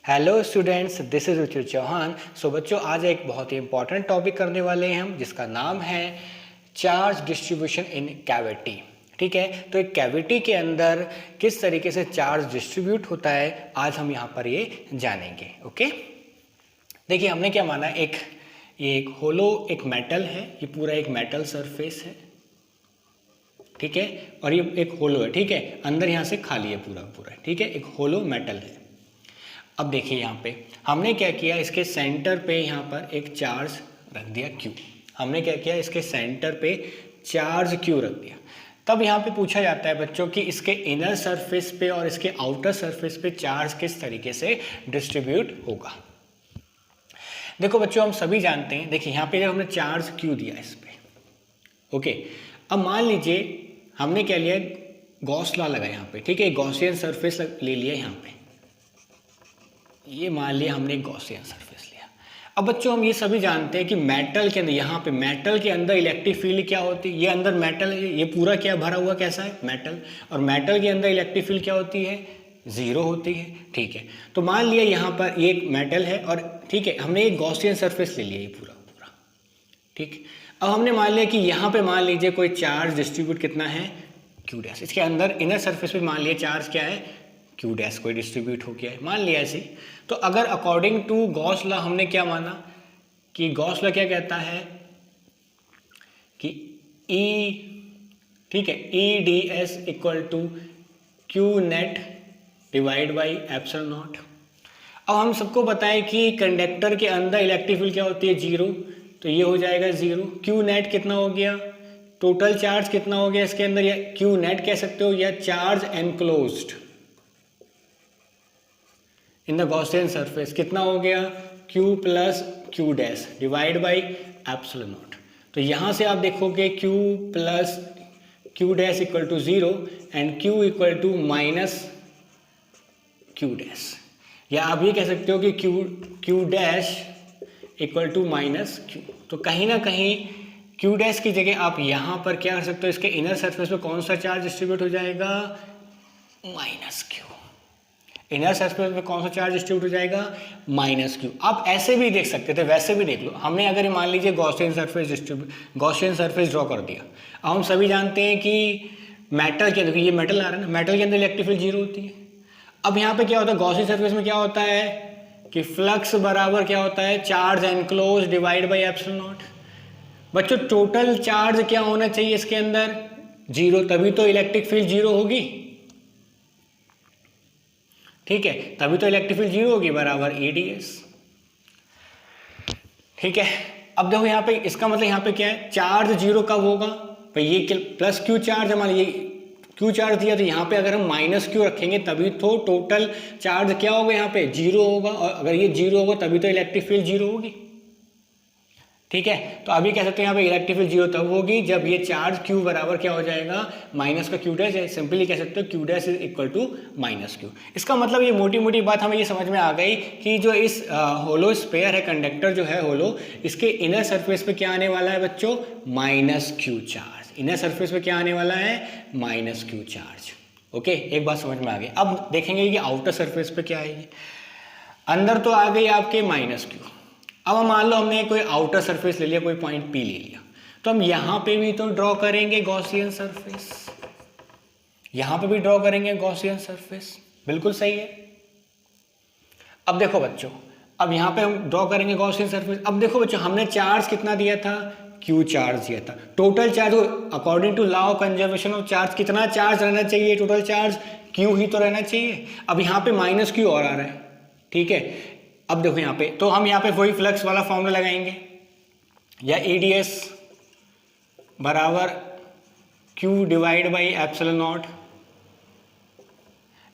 Hello students, this is Ruchir Chauhan. सो बच्चों, आज एक बहुत ही इंपॉर्टेंट टॉपिक करने वाले हैं हम, जिसका नाम है चार्ज डिस्ट्रीब्यूशन इन कैविटी। ठीक है, तो एक कैविटी के अंदर किस तरीके से चार्ज डिस्ट्रीब्यूट होता है, आज हम यहाँ पर ये जानेंगे। ओके, देखिए हमने क्या माना, ये एक होलो एक मेटल है, ये पूरा एक मेटल सरफेस है। ठीक है, और ये एक होलो है। ठीक है, अंदर यहाँ से खाली है पूरा पूरा। ठीक है, एक होलो मेटल है। अब देखिए यहाँ पे हमने क्या किया, इसके सेंटर पे यहाँ पर एक चार्ज रख दिया Q। हमने क्या किया, इसके सेंटर पे चार्ज Q रख दिया। तब यहाँ पे पूछा जाता है बच्चों कि इसके इनर सरफेस पे और इसके आउटर सरफेस पे चार्ज किस तरीके से डिस्ट्रीब्यूट होगा। देखो बच्चों, हम सभी जानते हैं, देखिए यहाँ पे जब हमने चार्ज Q दिया इस पे, ओके, अब मान लीजिए हमने क्या लिया, गॉस लॉ लगा यहाँ पे। ठीक है, गॉसियन सरफेस ले लिया यहाँ पे, ये मान लिया हमने एक गॉसियन सरफेस लिया। अब बच्चों हम ये सभी जानते हैं कि मेटल के अंदर, यहाँ पे मेटल के अंदर इलेक्ट्रिक फील्ड क्या होती है। ये अंदर मेटल है, ये पूरा क्या भरा हुआ कैसा है, मेटल, और मेटल के अंदर इलेक्ट्रिक फील्ड क्या होती है, जीरो होती है। ठीक है, तो मान लिया यहाँ पर ये एक मेटल है और ठीक है, हमने एक गॉसियन सरफेस ले लिया ये पूरा पूरा। ठीक, अब हमने मान लिया कि यहाँ पे मान लीजिए कोई चार्ज डिस्ट्रीब्यूट कितना है, Q डैश। इसके अंदर इनर सरफेस पे मान लिया चार्ज क्या है, Q डैश कोई डिस्ट्रीब्यूट हो गया है, मान लिया ऐसे। तो अगर अकॉर्डिंग टू गॉस लॉ हमने क्या माना कि गॉस लॉ क्या कहता है कि E, ठीक है, E D S equal to Q net divide by epsilon naught. अब हम सबको पता है कि कंडक्टर के अंदर इलेक्ट्रिक फील्ड क्या होती है, जीरो, तो ये हो जाएगा जीरो। Q नेट कितना हो गया, टोटल चार्ज कितना हो गया इसके अंदर, या Q नेट कह सकते हो, या charge enclosed in the Gaussian surface कितना हो गया, Q plus Q dash divide by epsilon naught. तो यहाँ से आप देखोगे Q plus Q dash equal to zero and Q equal to minus Q dash, या आप ये कह सकते हो कि Q dash equal to minus Q। तो कहीं ना कहीं Q डैश की जगह आप यहाँ पर क्या कर सकते हो, इसके इनर सरफेस पे कौन सा चार्ज डिस्ट्रीब्यूट हो जाएगा, माइनस Q। इनर सरफेस पे कौन सा चार्ज डिस्ट्रीब्यूट हो जाएगा, माइनस Q। आप ऐसे भी देख सकते थे, वैसे भी देख लो। हमने अगर मान लीजिए गॉसियन सरफेस ड्रॉ कर दिया। अब हम सभी जानते हैं कि मेटल के अंदर, ये मेटल आ रहा है ना, मेटल के अंदर इलेक्ट्रिक फील्ड जीरो होती है। अब यहाँ पे क्या होता है, गॉसियन सरफेस में क्या होता है कि फ्लक्स बराबर क्या होता है, charge enclose divide by epsilon not. बच्चों टोटल चार्ज क्या होना चाहिए इसके अंदर, जीरो, तभी तो इलेक्ट्रिक फील्ड जीरो होगी। ठीक है, तभी तो इलेक्ट्रिक फील्ड जीरो होगी, बराबर EdS। ठीक है, अब देखो यहाँ पे इसका मतलब यहाँ पे क्या है, चार्ज जीरो कब होगा भाई, ये प्लस Q चार्ज, हमारे ये Q चार्ज दिया, तो यहाँ पे अगर हम माइनस Q रखेंगे तभी तो टोटल चार्ज क्या होगा, यहाँ पे जीरो होगा, और अगर ये जीरो होगा तभी तो इलेक्ट्रिक फील्ड जीरो होगी। ठीक है, तो अभी कह सकते हैं यहाँ पे इलेक्ट्रिक फील्ड जीरो तब होगी जब ये चार्ज Q बराबर क्या हो जाएगा, माइनस का Q डैश है। सिंपली कह सकते हो Q dash is equal to minus Q। इसका मतलब ये मोटी मोटी बात हमें ये समझ में आ गई कि जो इस होलो स्फीयर है, कंडक्टर जो है होलो, इसके इनर सरफेस पे क्या आने वाला है बच्चों, minus Q charge. Inner surface पे क्या आने वाला है, माइनस Q चार्ज। ओके, एक बात समझ में आ गई। अब देखेंगे कि आउटर सरफेस पे क्या आएगी। अंदर तो आ गई आपके माइनस Q। अब मान लो हमने कोई आउटर सरफेस ले लिया, कोई पॉइंट P ले लिया, तो हम यहाँ पे भी तो ड्रॉ करेंगे गॉसियन सरफेस, यहाँ पे भी ड्रॉ करेंगे गॉसियन सरफेस, बिल्कुल सही है। अब देखो बच्चों, अब यहाँ पे हम ड्रॉ करेंगे गॉसियन सरफेस। अब देखो बच्चों, हमने चार्ज कितना दिया था, Q चार्ज दिया था। Total charge according to law of conservation of charge कितना चार्ज रहना चाहिए, टोटल चार्ज Q ही तो रहना चाहिए। अब यहाँ पे माइनस Q और आ रहा है। ठीक है, अब देखो यहाँ पे, तो हम यहाँ पे वही फ्लक्स वाला फॉर्मूला लगाएंगे, या EdS बराबर Q divide by epsilon not.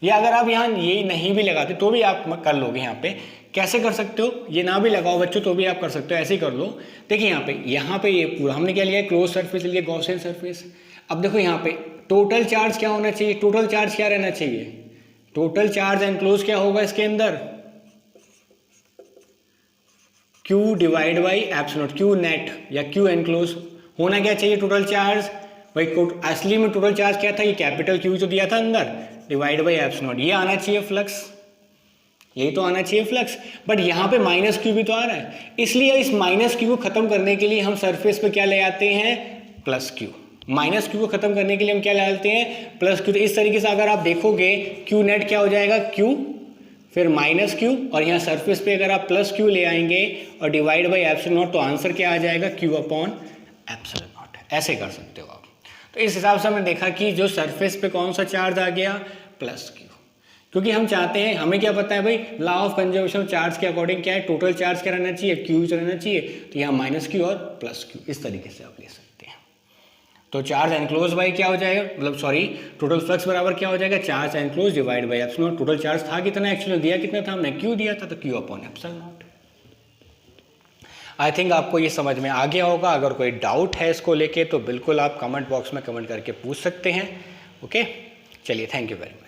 या अगर आप यहाँ ये नहीं भी लगाते तो भी आप कर लोगे। यहाँ पे कैसे कर सकते हो, ये ना भी लगाओ बच्चों तो भी आप कर सकते हो, ऐसे ही कर लो। देखिए यहाँ पे ये पूरा हमने क्या लिया, क्लोज सरफेस लिया, गॉसियन सरफेस। अब देखो यहाँ पे टोटल चार्ज क्या होना चाहिए, टोटल चार्ज क्या रहना चाहिए, टोटल चार्ज एनक्लोज क्या होगा इसके अंदर, Q divide by epsilon not, Q net या Q एनक्लोज होना क्या चाहिए, टोटल चार्ज। भाई असली में टोटल चार्ज क्या था, ये कैपिटल Q जो दिया था अंदर, डिवाइड बाई एप्सिलॉन नॉट, ये आना चाहिए फ्लक्स। यही तो आना चाहिए फ्लक्स, बट यहाँ पे माइनस क्यू भी तो आ रहा है, इसलिए इस माइनस क्यू को खत्म करने के लिए हम सरफेस पे क्या ले आते हैं, प्लस क्यू। माइनस क्यू को खत्म करने के लिए हम क्या ले आते हैं, प्लस क्यू। तो इस तरीके से अगर आप देखोगे क्यू नेट क्या हो जाएगा, क्यू फिर माइनस क्यू, और यहाँ सरफेस पे अगर आप प्लस क्यू ले आएंगे और डिवाइड बाई एप्सिलॉन नॉट, तो आंसर क्या आ जाएगा, क्यू अपॉन एप्सिलॉन नॉट। ऐसे कर सकते हो आप। तो इस हिसाब से हमने देखा कि जो सरफेस पे कौन सा चार्ज आ गया, प्लस क्यू, क्योंकि हम चाहते हैं, हमें क्या पता है भाई, law of conservation of charge के अकॉर्डिंग क्या है, टोटल चार्ज क्या रहना चाहिए, क्यू रहना चाहिए। तो यहाँ माइनस क्यू और प्लस क्यू, इस तरीके से आप ले सकते हैं। तो चार्ज एनक्लोज बाई क्या हो जाएगा, मतलब सॉरी, टोटल फ्लक्स बराबर क्या हो जाएगा, charge enclose divide by epsilon not. Total charge था कितना, एक्चुअली दिया कितना था हमने, क्यू दिया था, तो Q upon epsilon not. I think आपको ये समझ में आ गया होगा। अगर कोई डाउट है इसको लेके तो बिल्कुल आप कमेंट बॉक्स में कमेंट करके पूछ सकते हैं। ओके, चलिए, थैंक यू वेरी मच।